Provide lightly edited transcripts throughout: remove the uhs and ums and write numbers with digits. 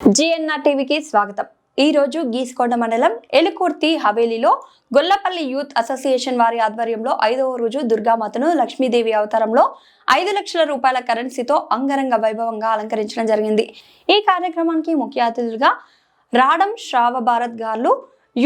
GNR టీవీకి స్వాగతం. ఈ రోజు గీస్కొండ మండలం ఎలుకుర్తి హవేలీలో గొల్లపల్లి యూత్ అసోసియేషన్ వారి ఆధ్వర్యంలో 5వ రోజు దుర్గామాతను లక్ష్మీదేవి అవతారంలో 5 లక్షల రూపాయల కరెన్సీతో అంగరంగ వైభవంగా అలంకరించడం జరిగింది. ఈ కార్యక్రమానికి ముఖ్య అతిథులుగా రాడం శ్రావ భారత్ గారు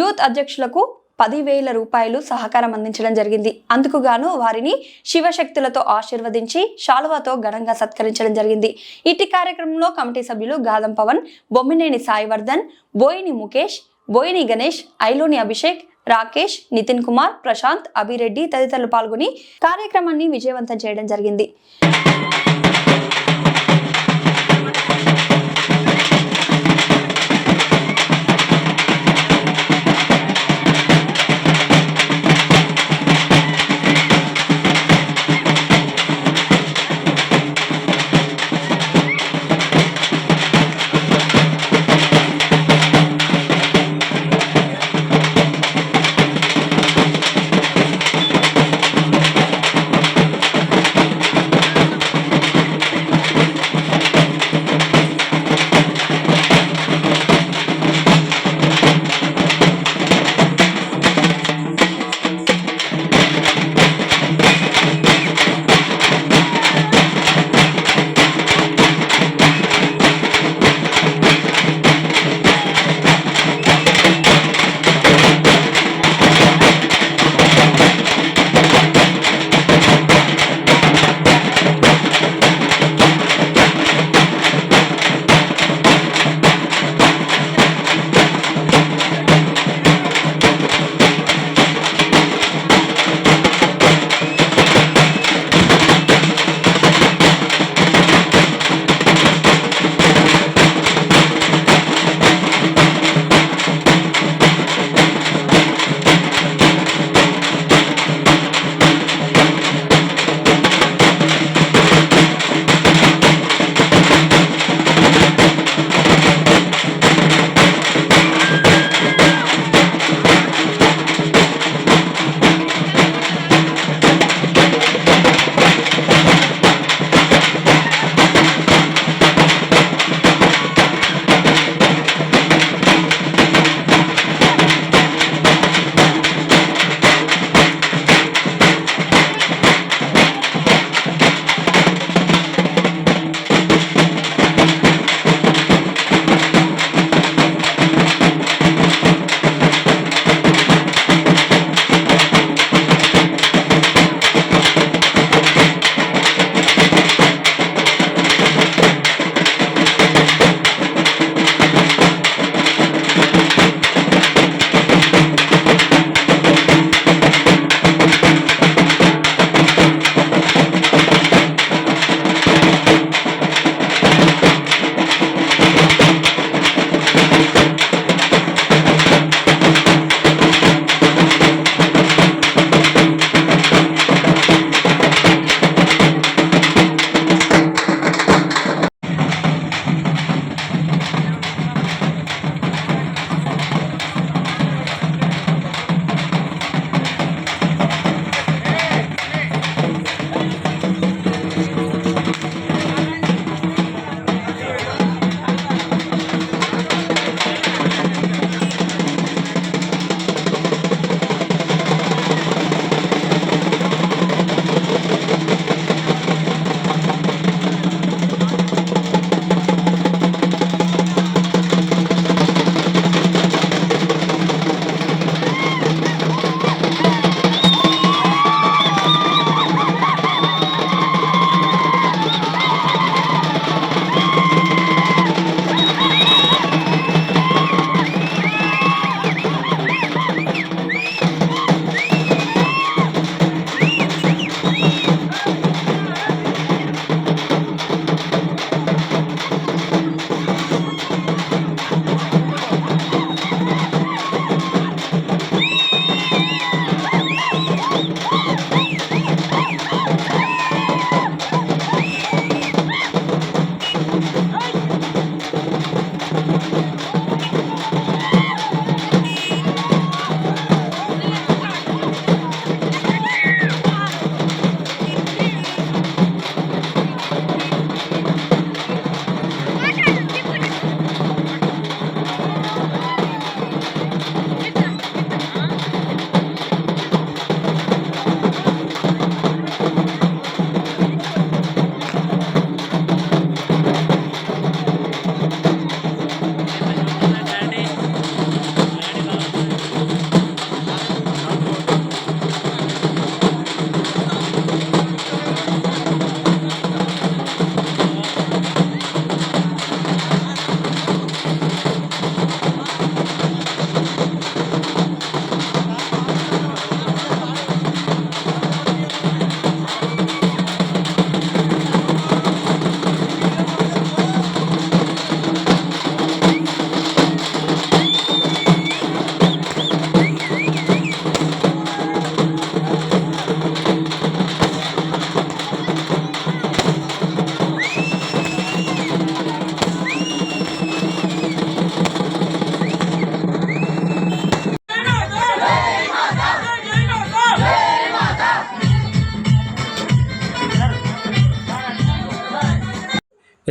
యూత్ అధ్యక్షులకు 10,000 రూపాయలు సహకారం అందించడం జరిగింది. అందుకు గాను వారిని శివశక్తులతో ఆశీర్వదించి శాలువాతో ఘనంగా సత్కరించడం జరిగింది. ఇట్టి కార్యక్రమంలో కమిటీ సభ్యులు గాదం పవన్, బొమ్మినేని సాయివర్ధన్, బోయిని ముఖేష్, బోయిని గణేష్, ఐలోని అభిషేక్, రాకేష్, నితిన్ కుమార్, ప్రశాంత్, అభిరెడ్డి తదితరులు పాల్గొని కార్యక్రమాన్ని విజయవంతం చేయడం జరిగింది.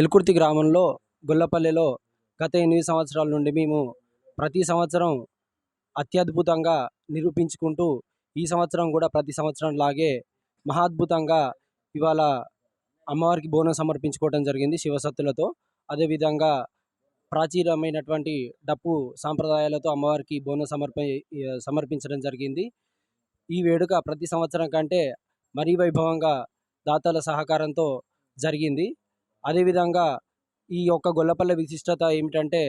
ఎల్కుర్తి గ్రామంలో గొల్లపల్లెలో గత 8 సంవత్సరాల నుండి మేము ప్రతి సంవత్సరం అత్యద్భుతంగా నిరూపించుకుంటూ ఈ సంవత్సరం కూడా ప్రతి సంవత్సరం లాగే మహాద్భుతంగా ఇవాళ అమ్మవారికి బోనం సమర్పించుకోవడం జరిగింది శివసత్తులతో. అదేవిధంగా ప్రాచీనమైనటువంటి డప్పు సాంప్రదాయాలతో అమ్మవారికి బోనం సమర్పించడం జరిగింది. ఈ వేడుక ప్రతి సంవత్సరం కంటే మరీ వైభవంగా దాతల సహకారంతో జరిగింది. అదేవిధంగా ఈ యొక్క గొల్లపల్లె విశిష్టత ఏమిటంటే,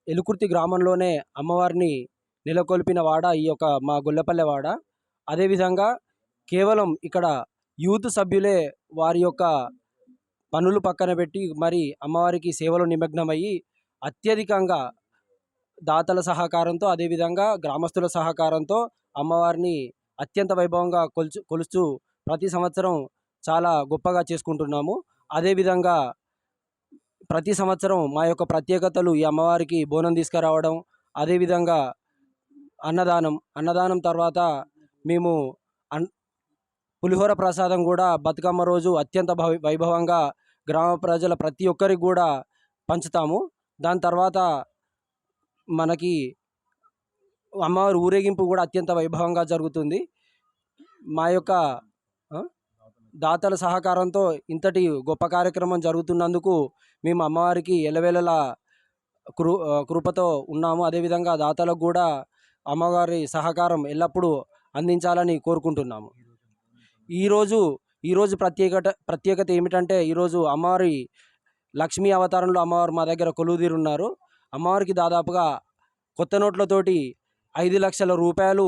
ఎలుకుర్తి గ్రామంలోనే అమ్మవారిని నెలకొల్పిన వాడ ఈ యొక్క మా గొల్లపల్లె వాడ. అదేవిధంగా కేవలం ఇక్కడ యూత్ సభ్యులే వారి యొక్క పనులు పక్కన పెట్టి మరి అమ్మవారికి సేవలో నిమగ్నమయ్యి అత్యధికంగా దాతల సహకారంతో, అదేవిధంగా గ్రామస్తుల సహకారంతో అమ్మవారిని అత్యంత వైభవంగా కొలుస్తూ ప్రతి సంవత్సరం చాలా గొప్పగా చేసుకుంటున్నాము. అదేవిధంగా ప్రతి సంవత్సరం మా యొక్క ప్రత్యేకతలు ఈ అమ్మవారికి బోనం తీసుకురావడం, అదేవిధంగా అన్నదానం తర్వాత మేము పులిహోర ప్రసాదం కూడా బతుకమ్మ రోజు అత్యంత వైభవంగా గ్రామ ప్రజల ప్రతి ఒక్కరికి కూడా పంచుతాము. దాని తర్వాత మనకి అమ్మవారి ఊరేగింపు కూడా అత్యంత వైభవంగా జరుగుతుంది. మా యొక్క దాతల సహకారంతో ఇంతటి గొప్ప కార్యక్రమం జరుగుతున్నందుకు మేము అమ్మవారికి ఎల్లవేళలా కృపతో ఉన్నాము. అదేవిధంగా దాతలకు కూడా అమ్మవారి సహకారం ఎల్లప్పుడూ అందించాలని కోరుకుంటున్నాము. ఈరోజు ప్రత్యేకత ఏమిటంటే, ఈరోజు అమ్మవారి లక్ష్మీ అవతారంలో అమ్మవారు మా దగ్గర కొలువుదీరున్నారు. అమ్మవారికి దాదాపుగా కొత్త నోట్లతోటి 5 లక్షల రూపాయలు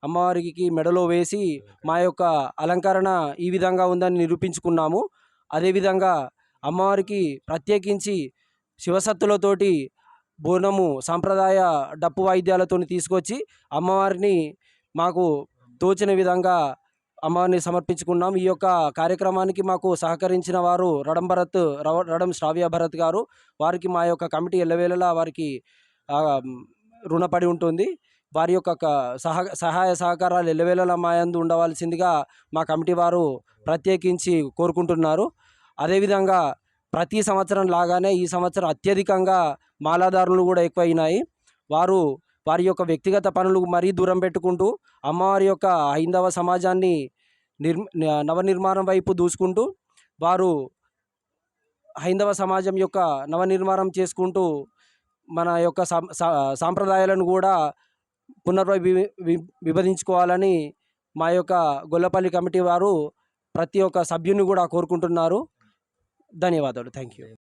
అమ్మవారికి మెడలో వేసి మా యొక్క అలంకరణ ఈ విధంగా ఉందని నిరూపించుకున్నాము. అదేవిధంగా అమ్మవారికి ప్రత్యేకించి శివసత్తులతోటి బోనము సాంప్రదాయ డప్పు వాయిద్యాలతో తీసుకొచ్చి అమ్మవారిని మాకు తోచిన విధంగా అమ్మవారిని సమర్పించుకున్నాం. ఈ యొక్క కార్యక్రమానికి మాకు సహకరించిన వారు రడం శ్రావ్య భరత్ గారు. వారికి మా యొక్క కమిటీ ఎల్లవేళలా వారికి రుణపడి ఉంటుంది. వారి యొక్క సహాయ సహకారాలు ఎల్లవేళలా మా యందు ఉండవలసిందిగా మా కమిటీ వారు ప్రత్యేకించి కోరుకుంటున్నారు. అదేవిధంగా ప్రతి సంవత్సరం లాగానే ఈ సంవత్సరం అత్యధికంగా మాలాదారులు కూడా ఎక్కువైనాయి. వారి యొక్క వ్యక్తిగత పనులు మరీ దూరం పెట్టుకుంటూ అమ్మవారి యొక్క హైందవ సమాజాన్ని నవనిర్మాణం వైపు దూసుకుంటూ వారు హైందవ సమాజం యొక్క నవనిర్మాణం చేసుకుంటూ మన యొక్క సాంప్రదాయాలను కూడా విభజించుకోవాలని మా యొక్క గొల్లపల్లి కమిటీ వారు ప్రతి ఒక్క సభ్యుని కూడా కోరుకుంటున్నారు. ధన్యవాదాలు. Thank you.